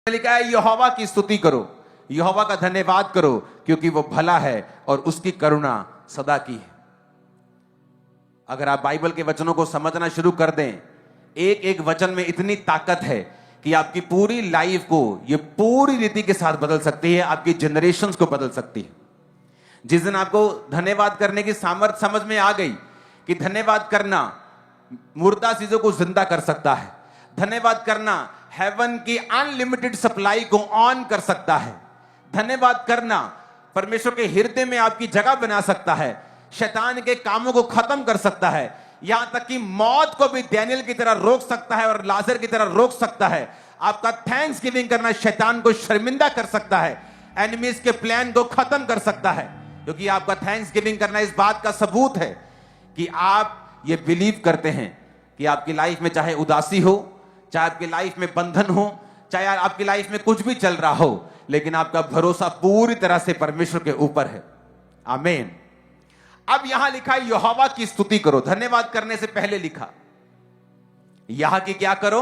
लिखा है यहोवा की स्तुति करो, यहोवा का धन्यवाद करो, क्योंकि वो भला है और उसकी करुणा सदा की है। अगर आप बाइबल के वचनों को समझना शुरू कर दें, एक एक वचन में इतनी ताकत है कि आपकी पूरी लाइफ को ये पूरी रीति के साथ बदल सकती है, आपकी जनरेशंस को बदल सकती है। जिस दिन आपको धन्यवाद करने की सामर्थ्य समझ में आ गई कि धन्यवाद करना मुर्दा चीजों को जिंदा कर सकता है, धन्यवाद करना हेवन की अनलिमिटेड सप्लाई को ऑन कर सकता है, धन्यवाद करना परमेश्वर के हृदय में आपकी जगह बना सकता है, शैतान के कामों को खत्म कर सकता है, यहां तक कि मौत को भी डैनियल की तरह रोक सकता है और लाजर की तरह रोक सकता है। आपका थैंक्स गिविंग करना शैतान को शर्मिंदा कर सकता है, एनिमीज के प्लान को खत्म कर सकता है, क्योंकि आपका थैंक्स गिविंग करना इस बात का सबूत है कि आप ये बिलीव करते हैं कि आपकी लाइफ में चाहे उदासी हो, चाहे आपकी लाइफ में बंधन हो, चाहे आपकी लाइफ में कुछ भी चल रहा हो, लेकिन आपका भरोसा पूरी तरह से परमेश्वर के ऊपर है। आमीन। अब यहां लिखा है यहोवा की स्तुति करो, धन्यवाद करने से पहले लिखा यहां की क्या करो,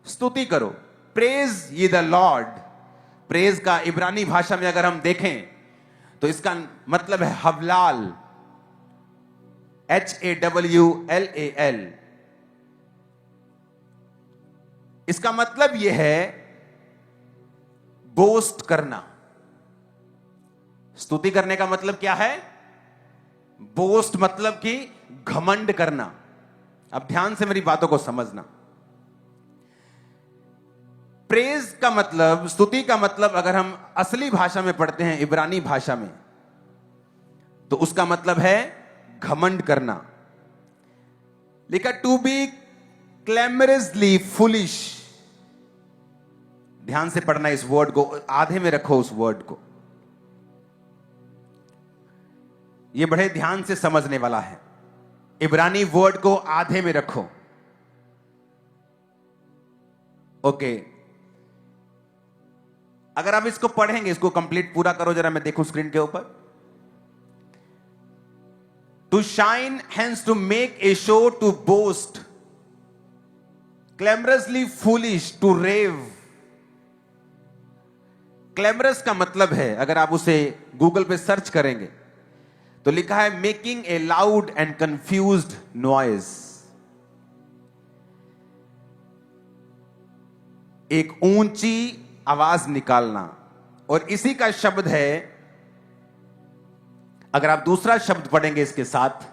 स्तुति करो। प्रेज ये द लॉर्ड। प्रेज का इब्रानी भाषा में अगर हम देखें तो इसका मतलब है हवलाल, HAWLAL। इसका मतलब यह है बोस्ट करना। स्तुति करने का मतलब क्या है? बोस्ट मतलब कि घमंड करना। अब ध्यान से मेरी बातों को समझना। प्रेज का मतलब, स्तुति का मतलब अगर हम असली भाषा में पढ़ते हैं, इब्रानी भाषा में, तो उसका मतलब है घमंड करना। लिखा टू बी क्लैमरसली फुलिश। ध्यान से पढ़ना इस वर्ड को, आधे में रखो उस वर्ड को, यह बड़े ध्यान से समझने वाला है। इब्रानी वर्ड को आधे में रखो। ओके, अगर आप इसको पढ़ेंगे, इसको कंप्लीट पूरा करो जरा, मैं देखूं स्क्रीन के ऊपर। To shine hence to make a show, to boast, glamorously foolish, to rave. Glamorous का मतलब है, अगर आप उसे गूगल पे सर्च करेंगे तो लिखा है making a loud and confused noise. एक ऊंची आवाज निकालना। और इसी का शब्द है, अगर आप दूसरा शब्द पढ़ेंगे इसके साथ,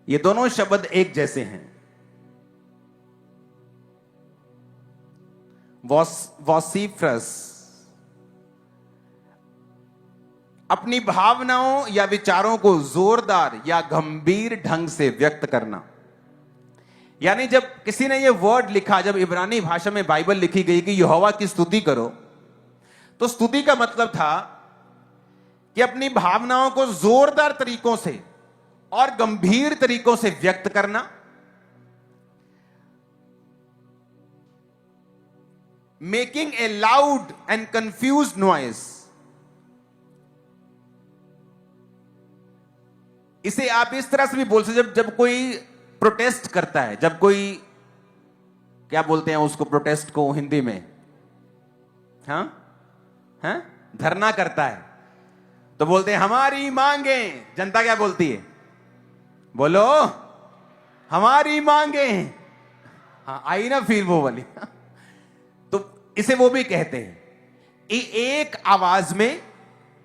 ये दोनों शब्द एक जैसे हैं। वॉसिफरस, अपनी भावनाओं या विचारों को जोरदार या गंभीर ढंग से व्यक्त करना। यानी जब किसी ने यह वर्ड लिखा, जब इब्रानी भाषा में बाइबल लिखी गई कि यहोवा की स्तुति करो, तो स्तुति का मतलब था कि अपनी भावनाओं को जोरदार तरीकों से और गंभीर तरीकों से व्यक्त करना। Making a loud and confused noise. इसे आप इस तरह से भी बोल सकते, जब कोई प्रोटेस्ट करता है, जब कोई, क्या बोलते हैं उसको, प्रोटेस्ट को हिंदी में, हाँ, धरना करता है, तो बोलते हैं हमारी मांगे। जनता क्या बोलती है? बोलो हमारी मांगे। हाँ, आई ना फील वो वाली। तो इसे वो भी कहते हैं, एक आवाज में,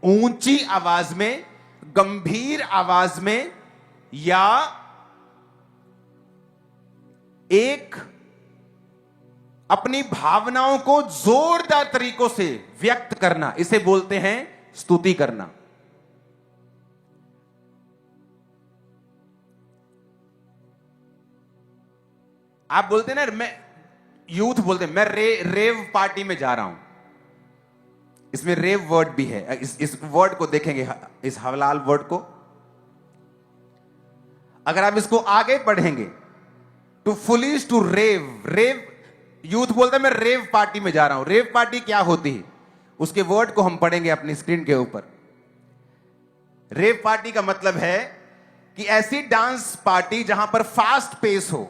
ऊंची आवाज में, गंभीर आवाज में, या एक अपनी भावनाओं को जोरदार तरीकों से व्यक्त करना, इसे बोलते हैं स्तुति करना। आप बोलते हैं ना, मैं, यूथ बोलते हैं मैं रेव पार्टी में जा रहा हूं। इसमें रेव वर्ड भी है। इस वर्ड को देखेंगे, इस हवलाल वर्ड को, अगर आप इसको आगे पढ़ेंगे, to foolish, to rave. Rave, youth बोलते हैं मैं रेव पार्टी में जा रहा हूं। रेव पार्टी क्या होती है, उसके वर्ड को हम पढ़ेंगे अपनी स्क्रीन के ऊपर। रेव पार्टी का मतलब है कि ऐसी डांस पार्टी जहां पर फास्ट पेस हो,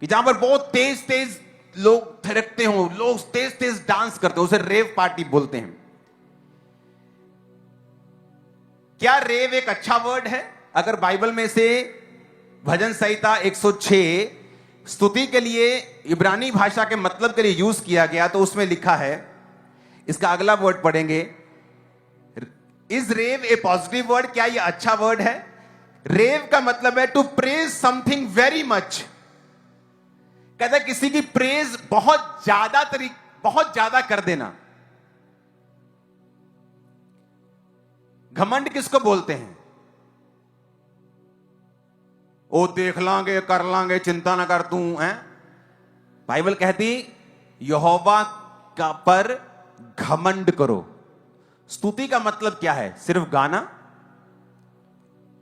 कि जहां पर बहुत तेज तेज लोग थिरकते हो, लोग तेज तेज डांस करते हो, उसे रेव पार्टी बोलते हैं। क्या रेव एक अच्छा वर्ड है? अगर बाइबल में से भजन संहिता 106 स्तुति के लिए इब्रानी भाषा के मतलब के लिए यूज किया गया, तो उसमें लिखा है, इसका अगला वर्ड पढ़ेंगे, is rave a positive word? क्या यह अच्छा वर्ड है? रेव का मतलब है to praise something very much. कहता है किसी की प्रेज बहुत ज्यादा कर देना। घमंड किसको बोलते हैं? ओ देख लांगे, कर लांगे, चिंता ना कर तू है। बाइबल कहती यहोवा का पर घमंड करो। स्तुति का मतलब क्या है? सिर्फ गाना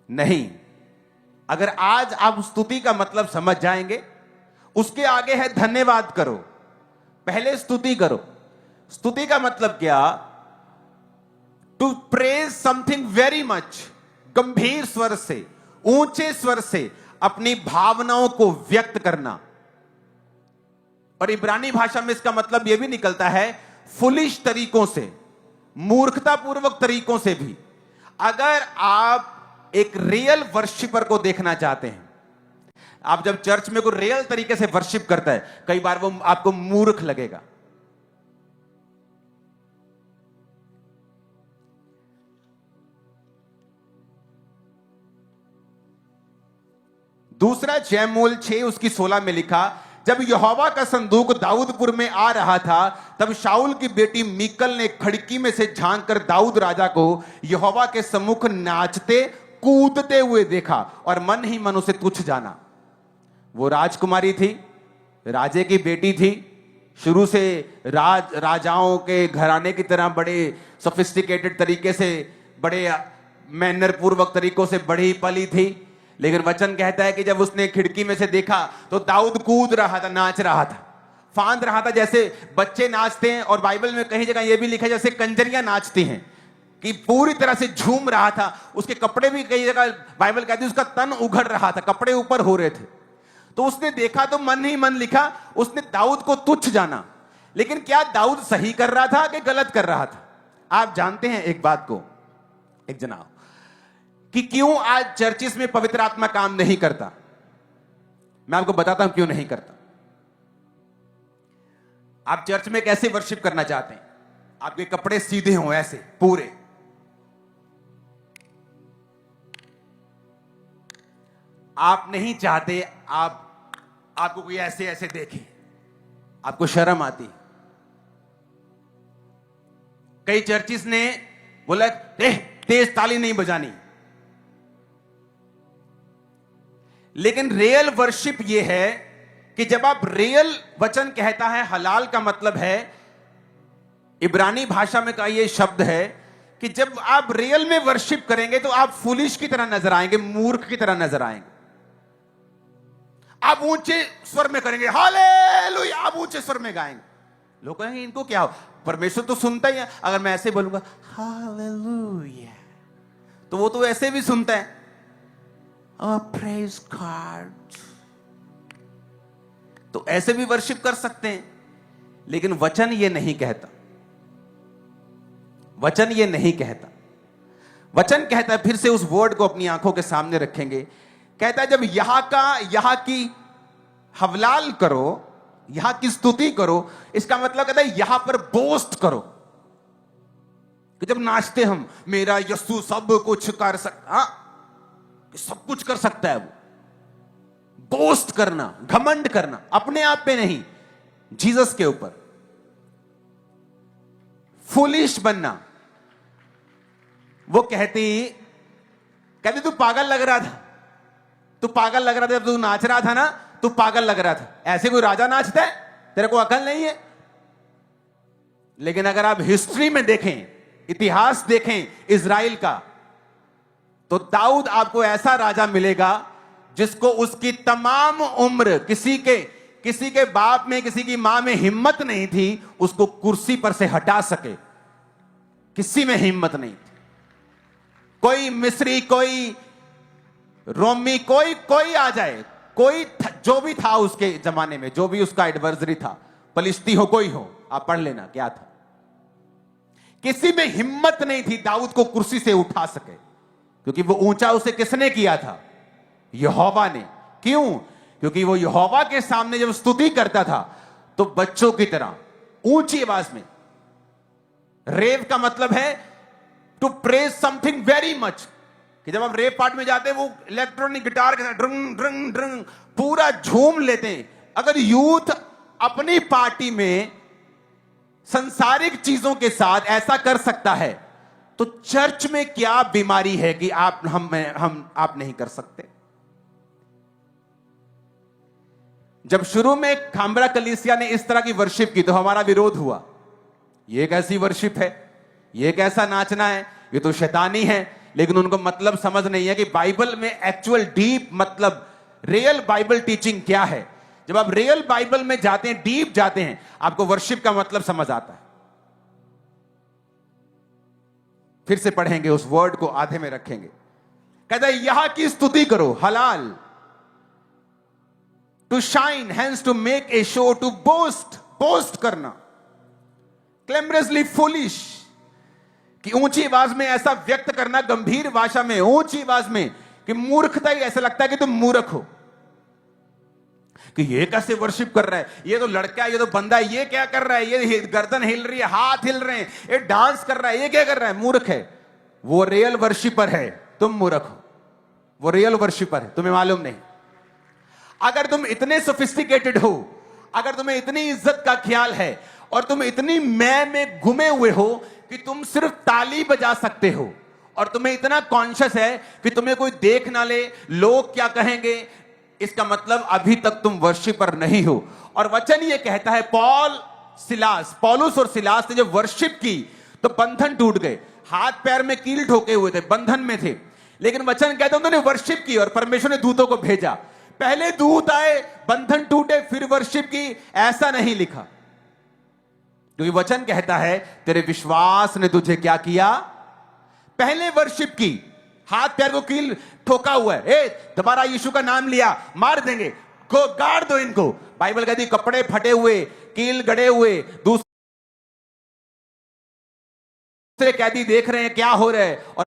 नहीं। अगर आज आप स्तुति का मतलब समझ जाएंगे, उसके आगे है धन्यवाद करो। पहले स्तुति करो। स्तुति का मतलब क्या? To praise something very much. गंभीर स्वर से, ऊंचे स्वर से अपनी भावनाओं को व्यक्त करना। और इब्रानी भाषा में इसका मतलब यह भी निकलता है फुलिश तरीकों से, मूर्खतापूर्वक तरीकों से भी। अगर आप एक रियल वर्शिपर को देखना चाहते हैं, आप जब चर्च में कोई रियल तरीके से वर्शिप करता है, कई बार वो आपको मूर्ख लगेगा। दूसरा जयमूल 6 उसकी 16 में लिखा, जब यहोवा का संदूक दाऊदपुर में आ रहा था, तब शाऊल की बेटी मीकल ने खिड़की में से झांक कर दाऊद राजा को यहोवा के सम्मुख नाचते कूदते हुए देखा और मन ही मन उसे तुच्छ जाना। वो राजकुमारी थी, राजे की बेटी थी, शुरू से राजाओं के घराने की तरह बड़े सोफिस्टिकेटेड तरीके से, बड़े मैनर पूर्वक तरीकों से बड़ी पली थी। लेकिन वचन कहता है कि जब उसने खिड़की में से देखा तो दाऊद कूद रहा था, नाच रहा था, फांद रहा था, जैसे बच्चे नाचते हैं। और बाइबल में कहीं जगह यह भी लिखा है जैसे कंजरियां नाचती हैं, कि पूरी तरह से झूम रहा था। उसके कपड़े भी कई जगह बाइबल कहती है उसका तन उघड़ रहा था, कपड़े ऊपर हो रहे थे। तो उसने देखा तो मन ही मन लिखा, उसने दाऊद को तुच्छ जाना। लेकिन क्या दाऊद सही कर रहा था कि गलत कर रहा था? आप जानते हैं एक बात को, एक जनाब, कि क्यों आज चर्चिस में पवित्र आत्मा काम नहीं करता। मैं आपको बताता हूं क्यों नहीं करता। आप चर्च में कैसे वर्शिप करना चाहते हैं? आपके कपड़े सीधे हों, ऐसे पूरे। आप नहीं चाहते आपको कोई ऐसे ऐसे देखे, आपको शर्म आती। कई चर्चिस ने बोला तेज ताली नहीं बजानी। लेकिन रियल वर्शिप यह है कि जब आप रियल, वचन कहता है हलाल का मतलब है, इब्रानी भाषा में का यह शब्द है कि जब आप रियल में वर्शिप करेंगे तो आप फुलिश की तरह नजर आएंगे, मूर्ख की तरह नजर आएंगे। आप ऊंचे स्वर में करेंगे हालेलुया, आप ऊंचे स्वर में गाएंगे, लोग कहेंगे इनको क्या हो, परमेश्वर तो सुनता ही है। अगर मैं ऐसे बोलूंगा हालेलुया, तो वो तो ऐसे भी सुनता है, प्रेज गॉड, तो ऐसे भी वर्शिप कर सकते हैं। लेकिन वचन ये नहीं कहता, वचन ये नहीं कहता। वचन कहता है, फिर से उस वर्ड को अपनी आंखों के सामने रखेंगे, कहता है जब यहां की हवलाल करो, यहां की स्तुति करो, इसका मतलब कहता है यहां पर बोस्ट करो। कि जब नाचते हम, मेरा यीशु सब कुछ कर सकता, सब कुछ कर सकता है, वो बोस्ट करना, घमंड करना, अपने आप पे नहीं, जीसस के ऊपर, फुलिश बनना। वो कहती तू पागल लग रहा था, तू पागल लग रहा था, जब तू नाच रहा था ना, तू पागल लग रहा था। ऐसे कोई राजा नाचता है? तेरे को अकल नहीं है? लेकिन अगर आप हिस्ट्री में देखें, इतिहास देखें इजराइल का, तो दाऊद आपको ऐसा राजा मिलेगा जिसको उसकी तमाम उम्र किसी के बाप में, किसी की मां में हिम्मत नहीं थी उसको कुर्सी पर से हटा सके। किसी में हिम्मत नहीं थी। कोई मिस्री, कोई रोमी, कोई आ जाए, कोई जो भी था उसके जमाने में, जो भी उसका एडवर्सरी था, पलिश्ती हो कोई हो, आप पढ़ लेना क्या था। किसी में हिम्मत नहीं थी दाऊद को कुर्सी से उठा सके, क्योंकि वो ऊंचा उसे किसने किया था? यहोवा ने। क्यों? क्योंकि वो यहोवा के सामने जब स्तुति करता था तो बच्चों की तरह ऊंची आवाज में, रेव का मतलब है to praise something very much, कि जब आप रेव पार्ट में जाते हैं वो इलेक्ट्रॉनिक गिटार के साथ ड्रंग ड्रंग ड्रंग पूरा झूम लेते हैं। अगर यूथ अपनी पार्टी में संसारिक चीजों के साथ ऐसा कर सकता है तो चर्च में क्या बीमारी है कि आप आप नहीं कर सकते? जब शुरू में खामरा कलीसिया ने इस तरह की वर्शिप की तो हमारा विरोध हुआ। यह कैसी वर्शिप है, यह कैसा नाचना है, ये तो शैतानी है। लेकिन उनको मतलब समझ नहीं है कि बाइबल में एक्चुअल डीप मतलब रियल बाइबल टीचिंग क्या है। जब आप रियल बाइबल में जाते हैं, डीप जाते हैं, आपको वर्शिप का मतलब समझ आता है। फिर से पढ़ेंगे उस वर्ड को, आधे में रखेंगे। कहता है यहां की स्तुति करो, हलाल, to shine, hence to make a show, to boast, boast करना, क्लेमरसली फुलिश, कि ऊंची आवाज में ऐसा व्यक्त करना, गंभीर भाषा में ऊंची आवाज में, कि मूर्खता ही, ऐसा लगता है कि तुम मूर्ख हो, कि ये कैसे वर्शिप कर रहा है, ये तो लड़का है, ये तो बंदा है, ये क्या कर रहा है, ये गर्दन हिल रही है, हाथ हिल रहे हैं, ये डांस कर रहा है, ये क्या कर रहा है? मूर्ख है। वो रियल वर्शिपर है, तुम मूर्ख हो। वो रियल वर्शिपर है, तुम्हें मालूम नहीं। अगर तुम इतने सोफिस्टिकेटेड हो, अगर तुम्हें इतनी इज्जत का ख्याल है और तुम इतनी मैं में घुमे हुए हो कि तुम सिर्फ ताली बजा सकते हो, और तुम्हें इतना कॉन्शियस है कि तुम्हें कोई देख ना ले, लोग क्या कहेंगे, इसका मतलब अभी तक तुम वर्शिपर नहीं हो। और वचन ये कहता है, पौलुस और सिलास ने जब वर्शिप की तो बंधन टूट गए। हाथ पैर में कील ठोके हुए थे, बंधन में थे, लेकिन वचन कहता है उन्होंने वर्शिप की और परमेश्वर ने दूतों को भेजा। पहले दूत आए, बंधन टूटे, फिर वर्शिप की, ऐसा नहीं लिखा। क्योंकि वचन कहता है तेरे विश्वास ने तुझे क्या किया? पहले वर्शिप की। हाथ पैर को कील ठोका हुआ है, ए दोबारा यीशु का नाम लिया, मार देंगे, को गाड़ दो इनको। बाइबल कहती कपड़े फटे हुए, कील गड़े हुए, दूसरे कैदी देख रहे हैं क्या हो रहा है, और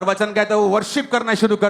वचन कहता है वो वर्शिप करना शुरू कर